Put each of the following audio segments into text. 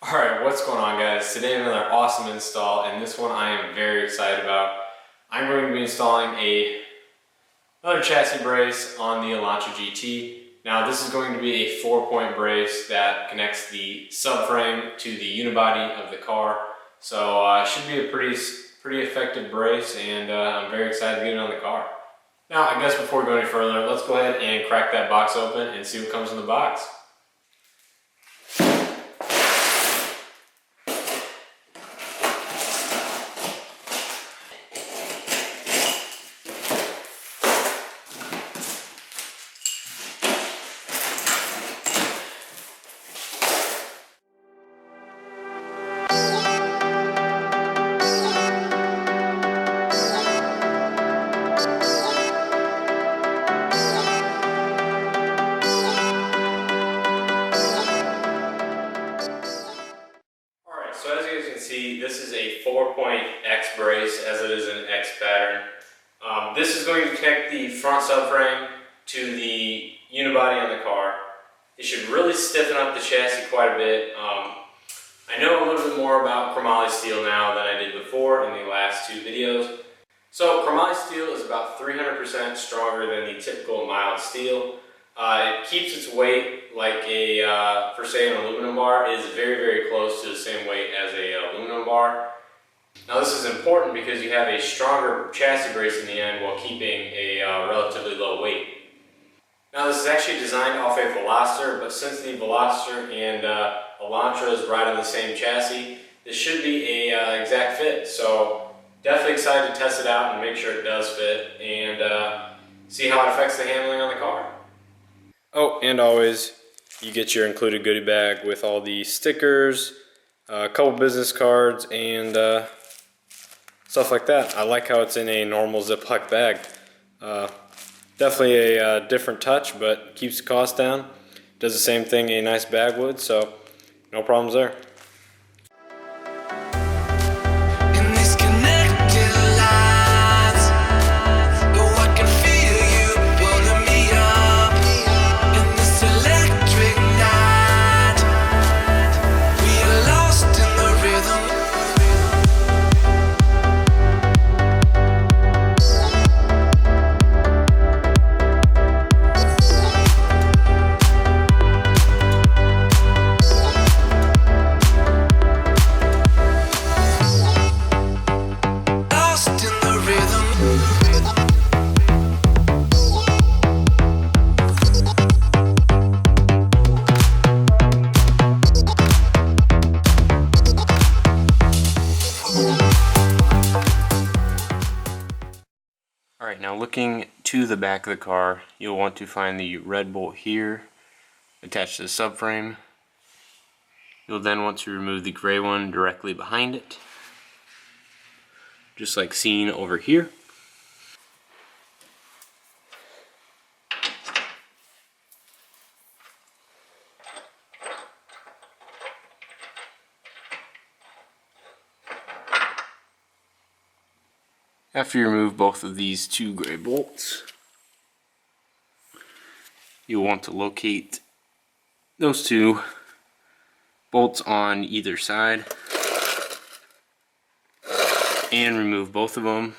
Alright, what's going on guys? Today another awesome install, and this one I am very excited about. I'm going to be installing another chassis brace on the Elantra GT. Now this is going to be a 4-point brace that connects the subframe to the unibody of the car. So it should be a pretty effective brace, and I'm very excited to get it on the car. Now I guess before we go any further, let's go ahead and crack that box open and see what comes in the box. So as you guys can see, this is a 4-point X brace as it is an X pattern. This is going to connect the front subframe to the unibody on the car. It should really stiffen up the chassis quite a bit. I know a little bit more about chromoly steel now than I did before in the last two videos. So chromoly steel is about 300% stronger than the typical mild steel. It keeps its weight like for say an aluminum bar. It is very close to the same weight as a aluminum bar. Now this is important because you have a stronger chassis brace in the end while keeping a relatively low weight. Now this is actually designed off a Veloster, but since the Veloster and Elantra is right on the same chassis, this should be a exact fit. So definitely excited to test it out and make sure it does fit and see how it affects the handling on the car. Oh, and always, you get your included goodie bag with all the stickers, a couple business cards, and stuff like that. I like how it's in a normal Ziploc bag. Definitely a different touch, but keeps the cost down. Does the same thing a nice bag would, so no problems there. Alright, now looking to the back of the car, you'll want to find the red bolt here attached to the subframe. You'll then want to remove the gray one directly behind it, just like seen over here. After you remove both of these two gray bolts, you'll want to locate those two bolts on either side and remove both of them.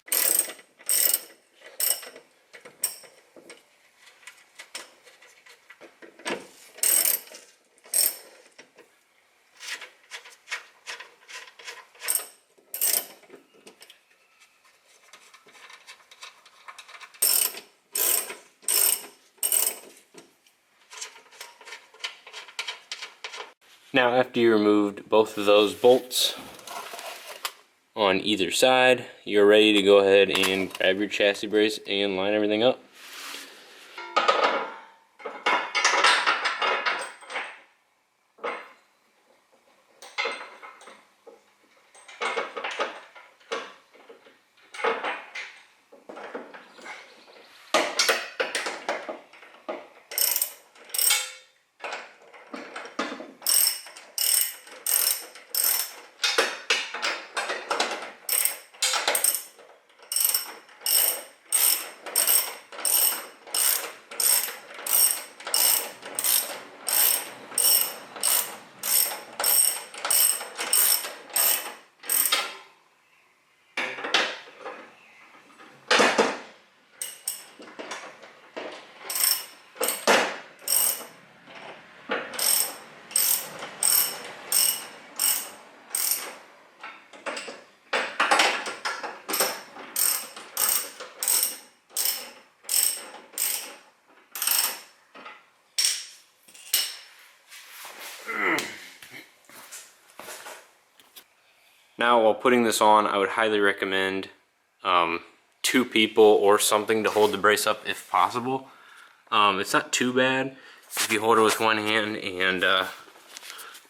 Now after you removed both of those bolts on either side, you're ready to go ahead and grab your chassis brace and line everything up. Now, while putting this on, I would highly recommend 2 people or something to hold the brace up if possible. It's not too bad if you hold it with one hand and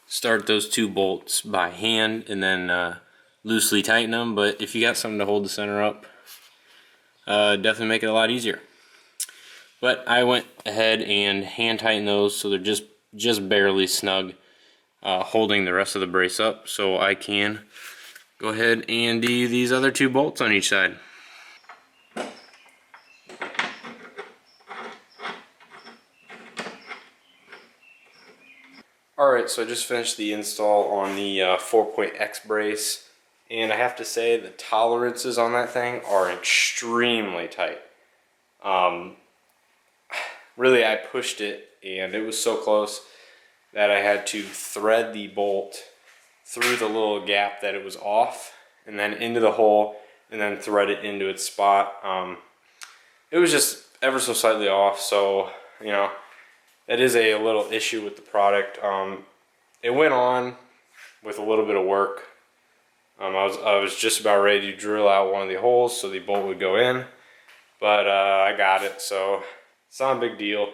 start those 2 bolts by hand and then loosely tighten them, but if you got something to hold the center up, definitely make it a lot easier. But I went ahead and hand tightened those so they're just barely snug, holding the rest of the brace up, so I can go ahead and do these other 2 bolts on each side. Alright, so I just finished the install on the 4-point X brace, and I have to say the tolerances on that thing are extremely tight. Really, I pushed it and it was so close that I had to thread the bolt through the little gap that it was off and then into the hole and then thread it into its spot. It was just ever so slightly off, so you know, that is a little issue with the product. It went on with a little bit of work. I was just about ready to drill out one of the holes so the bolt would go in, but I got it, so it's not a big deal.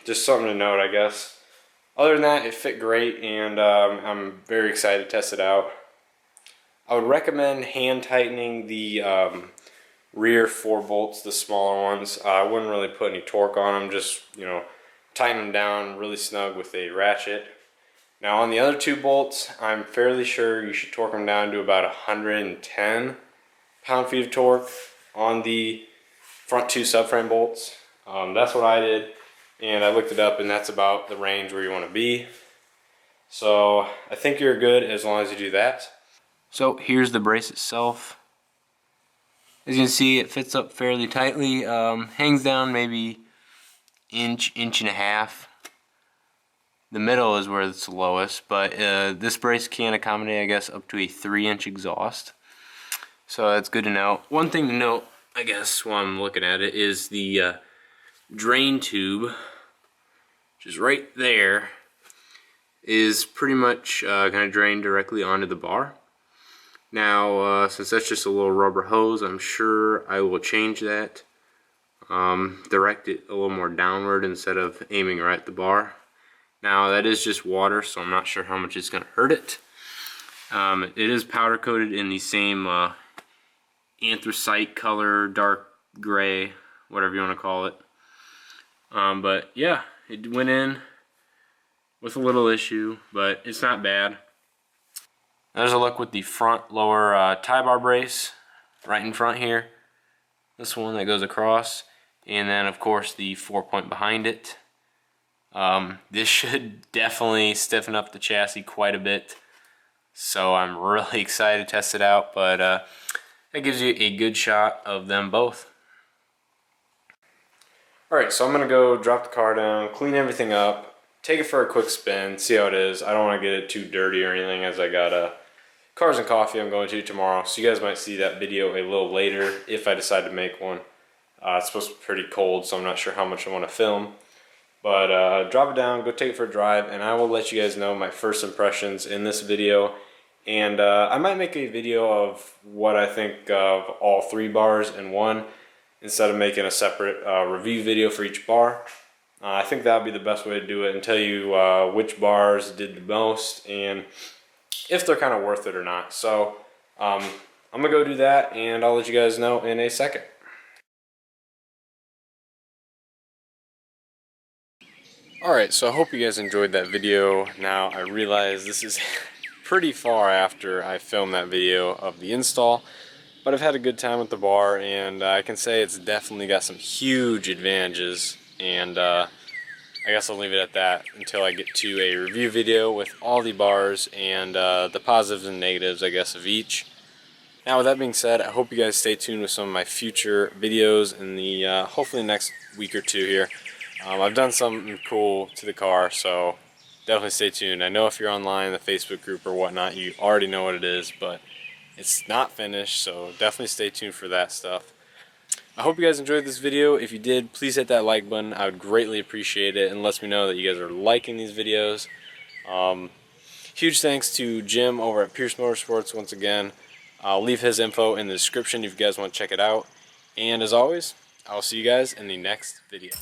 Just something to note, I guess. Other than that, it fit great, and I'm very excited to test it out. I would recommend hand tightening the rear 4 bolts, the smaller ones. I wouldn't really put any torque on them, just, you know, tighten them down really snug with a ratchet. Now on the other 2 bolts, I'm fairly sure you should torque them down to about 110 pound-feet of torque on the front 2 subframe bolts. That's what I did, and I looked it up, and that's about the range where you want to be. So I think you're good as long as you do that. So here's the brace itself. As you can see, it fits up fairly tightly, hangs down maybe inch and a half. The middle is where it's the lowest, but this brace can accommodate, I guess, up to a 3-inch exhaust. So that's good to know. One thing to note, I guess, while I'm looking at it, is the drain tube, which is right there, is pretty much going to drain directly onto the bar. Now, since that's just a little rubber hose, I'm sure I will change that. Direct it a little more downward instead of aiming right at the bar. Now, that is just water, so I'm not sure how much it's going to hurt it. It is powder coated in the same anthracite color, dark gray, whatever you want to call it. But yeah, it went in with a little issue, but it's not bad. There's a look with the front lower tie bar brace right in front here. This one that goes across, and then of course the 4-point behind it. This should definitely stiffen up the chassis quite a bit, so I'm really excited to test it out, but that gives you a good shot of them both. Alright, so I'm going to go drop the car down, clean everything up, take it for a quick spin, see how it is. I don't want to get it too dirty or anything, as I got cars and coffee I'm going to tomorrow, so you guys might see that video a little later if I decide to make one. It's supposed to be pretty cold, so I'm not sure how much I want to film. But drop it down, go take it for a drive, and I will let you guys know my first impressions in this video. And I might make a video of what I think of all 3 bars in one, instead of making a separate review video for each bar. I think that would be the best way to do it, and tell you which bars did the most and if they're kind of worth it or not. So I'm gonna go do that, and I'll let you guys know in a second. Alright, so I hope you guys enjoyed that video. Now I realize this is pretty far after I filmed that video of the install, but I've had a good time with the bar, and I can say it's definitely got some huge advantages, and I guess I'll leave it at that until I get to a review video with all the bars and the positives and negatives, I guess, of each. Now with that being said, I hope you guys stay tuned with some of my future videos in the hopefully next week or 2 here. I've done something cool to the car, so definitely stay tuned. I know if you're online in the Facebook group or whatnot, you already know what it is, but it's not finished, so definitely stay tuned for that stuff. I hope you guys enjoyed this video. If you did, please hit that like button. I would greatly appreciate it, and lets me know that you guys are liking these videos. Huge thanks to Jim over at Piercemotorsport once again. I'll leave his info in the description if you guys want to check it out. And as always, I'll see you guys in the next video.